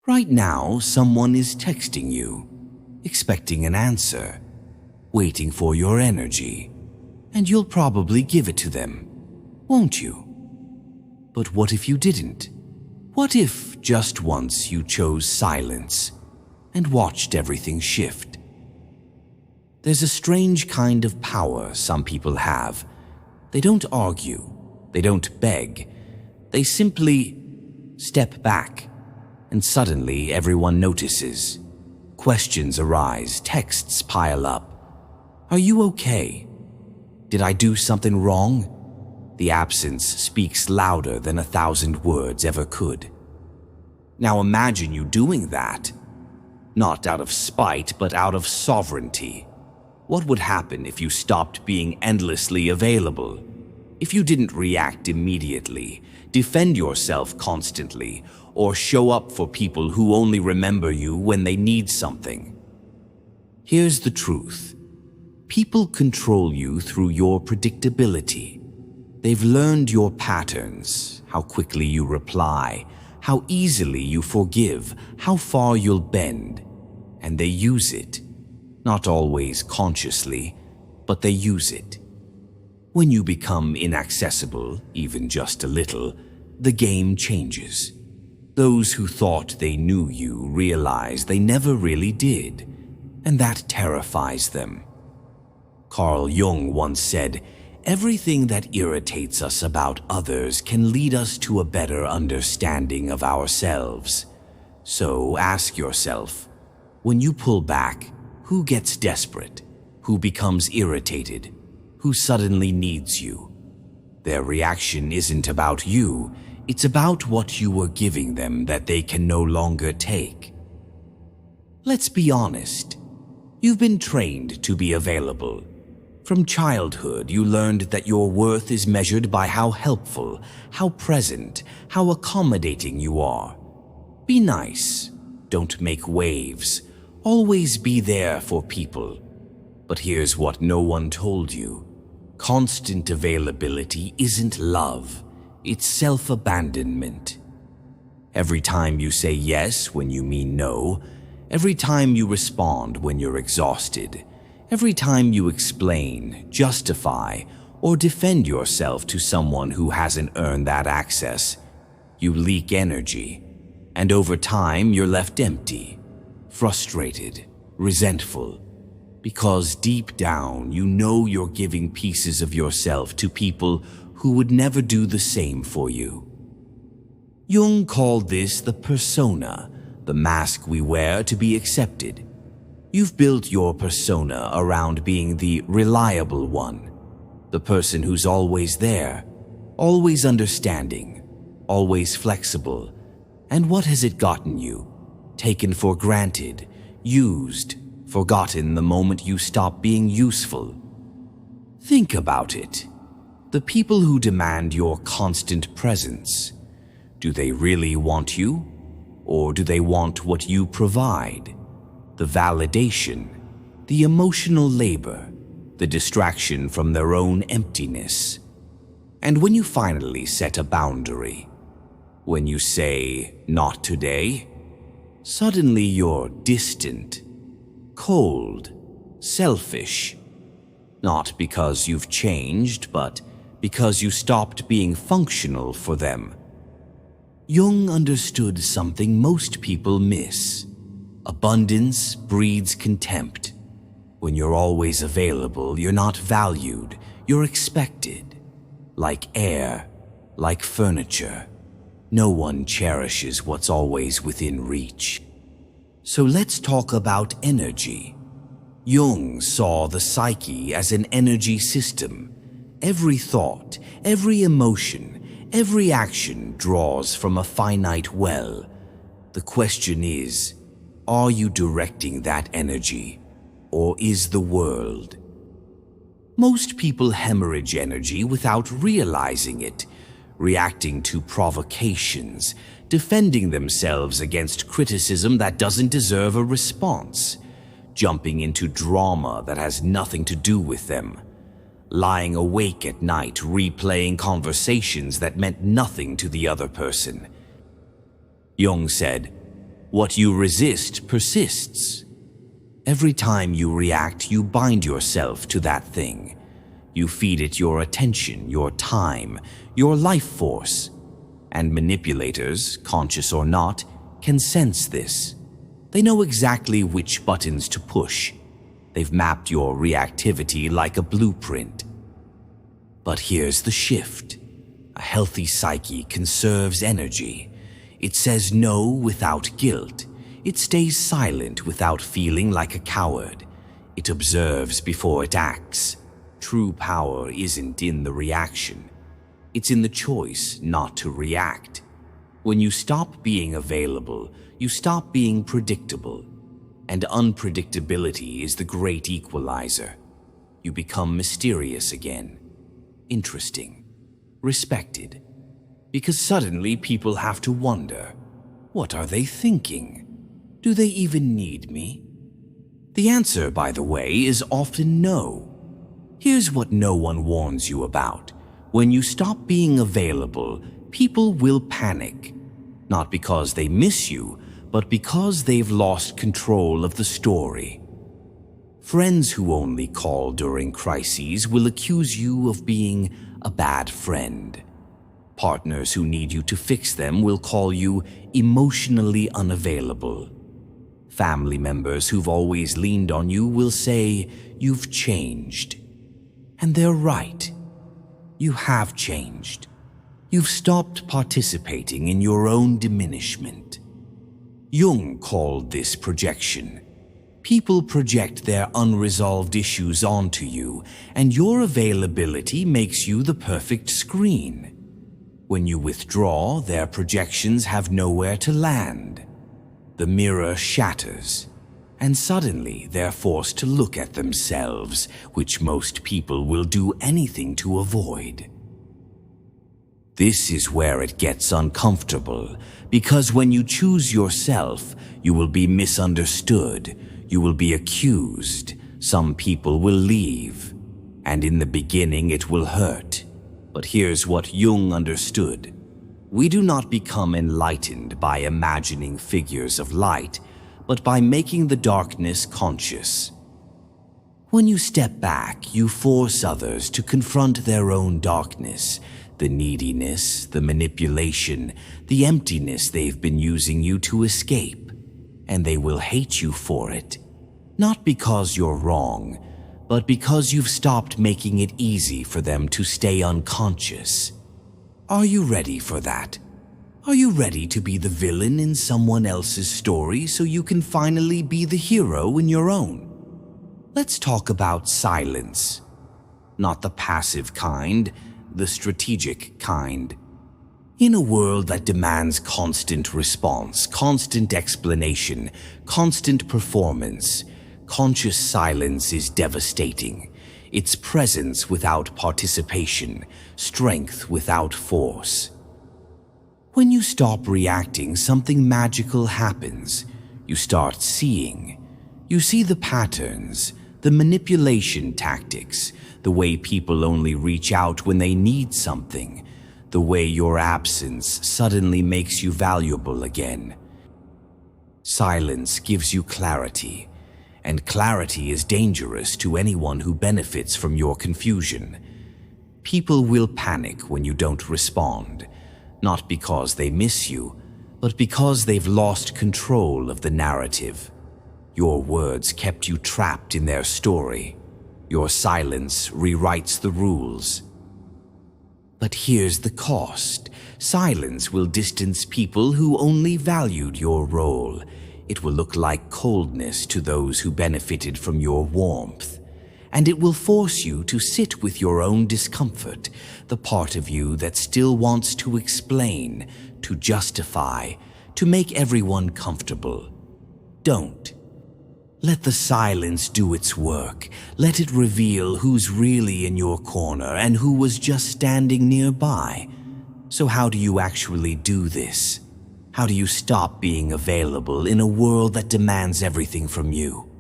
Right now, someone is texting you, expecting an answer, waiting for your energy, and you'll probably give it to them, won't you? But what if you didn't? What if just once you chose silence and watched everything shift? There's a strange kind of power some people have. They don't argue, they don't beg, they simply step back, and suddenly everyone notices. Questions arise, texts pile up. Are you okay? Did I do something wrong? The absence speaks louder than 1,000 words ever could. Now imagine you doing that. Not out of spite, but out of sovereignty. What would happen if you stopped being endlessly available? If you didn't react immediately, defend yourself constantly, or show up for people who only remember you when they need something? Here's the truth. People control you through your predictability. They've learned your patterns, how quickly you reply, how easily you forgive, how far you'll bend, and they use it. Not always consciously, but they use it. When you become inaccessible, even just a little, the game changes. Those who thought they knew you realize they never really did, and that terrifies them. Carl Jung once said, "Everything that irritates us about others can lead us to a better understanding of ourselves." So ask yourself, when you pull back, who gets desperate? Who becomes irritated? Who suddenly needs you? Their reaction isn't about you, it's about what you were giving them that they can no longer take. Let's be honest. You've been trained to be available. From childhood, you learned that your worth is measured by how helpful, how present, how accommodating you are. Be nice. Don't make waves. Always be there for people. But here's what no one told you. Constant availability isn't love. It's self-abandonment. Every time you say yes when you mean no, every time you respond when you're exhausted, every time you explain, justify, or defend yourself to someone who hasn't earned that access, you leak energy, and over time you're left empty, frustrated, resentful, because deep down you know you're giving pieces of yourself to people who would never do the same for you. Jung called this the persona, the mask we wear to be accepted. You've built your persona around being the reliable one, the person who's always there, always understanding, always flexible. And what has it gotten you? Taken for granted, used, forgotten the moment you stop being useful. Think about it. The people who demand your constant presence, do they really want you? Or do they want what you provide? The validation, the emotional labor, the distraction from their own emptiness. And when you finally set a boundary, when you say, "Not today," suddenly you're distant, cold, selfish. Not because you've changed, but because you stopped being functional for them. Jung understood something most people miss. Abundance breeds contempt. When you're always available, you're not valued, you're expected. Like air, like furniture. No one cherishes what's always within reach. So let's talk about energy. Jung saw the psyche as an energy system. Every thought, every emotion, every action draws from a finite well. The question is, are you directing that energy, or is the world? Most people hemorrhage energy without realizing it, reacting to provocations, defending themselves against criticism that doesn't deserve a response, jumping into drama that has nothing to do with them, lying awake at night replaying conversations that meant nothing to the other person. Jung said, What you resist persists. Every time you react, you bind yourself to that thing. You feed it your attention, your time, your life force. And manipulators, conscious or not, can sense this. They know exactly which buttons to push. They've mapped your reactivity like a blueprint. But here's the shift. A healthy psyche conserves energy. It says no without guilt. It stays silent without feeling like a coward. It observes before it acts. True power isn't in the reaction. It's in the choice not to react. When you stop being available, you stop being predictable. And unpredictability is the great equalizer. You become mysterious again. Interesting. Respected. Because suddenly people have to wonder, what are they thinking? Do they even need me? The answer, by the way, is often no. Here's what no one warns you about. When you stop being available, people will panic. Not because they miss you, but because they've lost control of the story. Friends who only call during crises will accuse you of being a bad friend. Partners who need you to fix them will call you emotionally unavailable. Family members who've always leaned on you will say you've changed. And they're right. You have changed. You've stopped participating in your own diminishment. Jung called this projection. People project their unresolved issues onto you, and your availability makes you the perfect screen. When you withdraw, their projections have nowhere to land. The mirror shatters, and suddenly they're forced to look at themselves, which most people will do anything to avoid. This is where it gets uncomfortable, because when you choose yourself, you will be misunderstood, you will be accused, some people will leave, and in the beginning it will hurt. But here's what Jung understood. We do not become enlightened by imagining figures of light, but by making the darkness conscious. When you step back, you force others to confront their own darkness, the neediness, the manipulation, the emptiness they've been using you to escape, and they will hate you for it. Not because you're wrong, but because you've stopped making it easy for them to stay unconscious. Are you ready for that? Are you ready to be the villain in someone else's story so you can finally be the hero in your own? Let's talk about silence. Not the passive kind, the strategic kind. In a world that demands constant response, constant explanation, constant performance, conscious silence is devastating. It's presence without participation, strength without force. When you stop reacting, something magical happens. You start seeing. You see the patterns, the manipulation tactics, the way people only reach out when they need something, the way your absence suddenly makes you valuable again. Silence gives you clarity. And clarity is dangerous to anyone who benefits from your confusion. People will panic when you don't respond, not because they miss you, but because they've lost control of the narrative. Your words kept you trapped in their story. Your silence rewrites the rules. But here's the cost. Silence will distance people who only valued your role. It will look like coldness to those who benefited from your warmth. And it will force you to sit with your own discomfort, the part of you that still wants to explain, to justify, to make everyone comfortable. Don't. Let the silence do its work. Let it reveal who's really in your corner and who was just standing nearby. So how do you actually do this? How do you stop being available in a world that demands everything from you?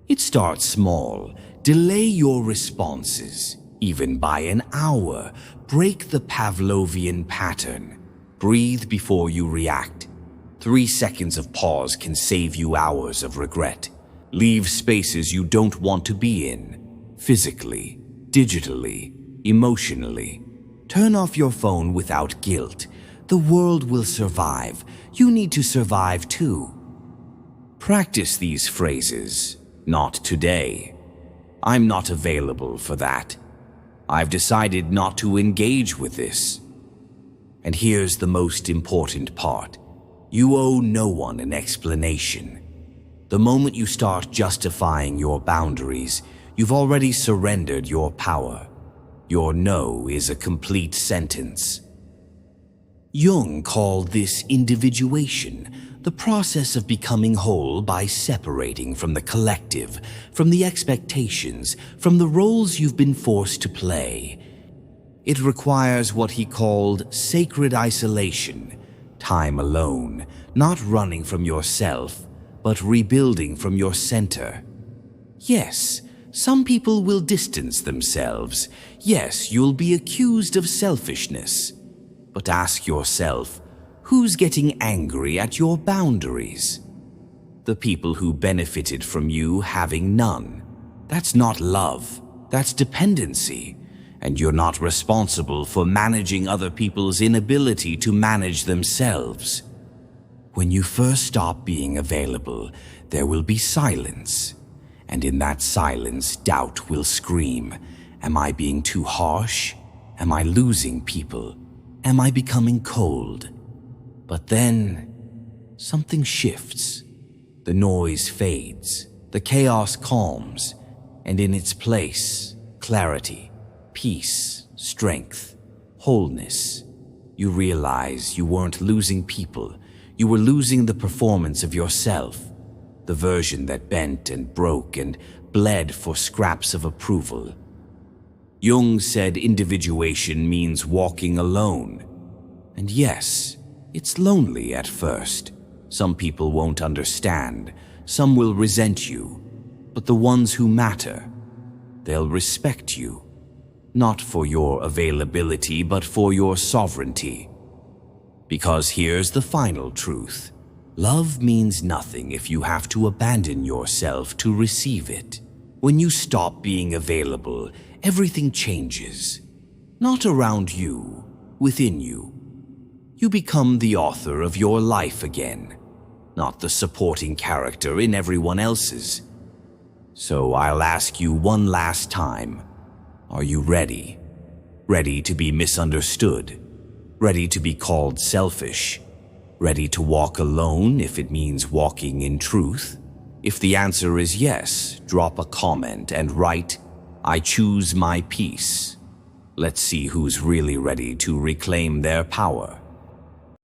It starts small. Delay your responses, even by an hour. Break the Pavlovian pattern. Breathe before you react. 3 seconds of pause can save you hours of regret. Leave spaces you don't want to be in, physically, digitally, emotionally. Turn off your phone without guilt. The world will survive. You need to survive too. Practice these phrases. Not today. I'm not available for that. I've decided not to engage with this. And here's the most important part. You owe no one an explanation. The moment you start justifying your boundaries, you've already surrendered your power. Your no is a complete sentence. Jung called this individuation, the process of becoming whole by separating from the collective, from the expectations, from the roles you've been forced to play. It requires what he called sacred isolation, time alone, not running from yourself, but rebuilding from your center. Yes, some people will distance themselves. Yes, you'll be accused of selfishness. But ask yourself, who's getting angry at your boundaries? The people who benefited from you having none. That's not love, that's dependency. And you're not responsible for managing other people's inability to manage themselves. When you first stop being available, there will be silence. And in that silence, doubt will scream. Am I being too harsh? Am I losing people? Am I becoming cold? But then, something shifts. The noise fades, the chaos calms, and in its place, clarity, peace, strength, wholeness. You realize you weren't losing people, you were losing the performance of yourself, the version that bent and broke and bled for scraps of approval. Jung said individuation means walking alone. And yes, it's lonely at first. Some people won't understand, some will resent you, but the ones who matter, they'll respect you. Not for your availability, but for your sovereignty. Because here's the final truth. Love means nothing if you have to abandon yourself to receive it. When you stop being available, everything changes. Not around you, within you. You become the author of your life again, not the supporting character in everyone else's. So I'll ask you one last time. Are you ready? Ready to be misunderstood? Ready to be called selfish? Ready to walk alone if it means walking in truth? If the answer is yes, drop a comment and write, "I choose my peace." Let's see who's really ready to reclaim their power.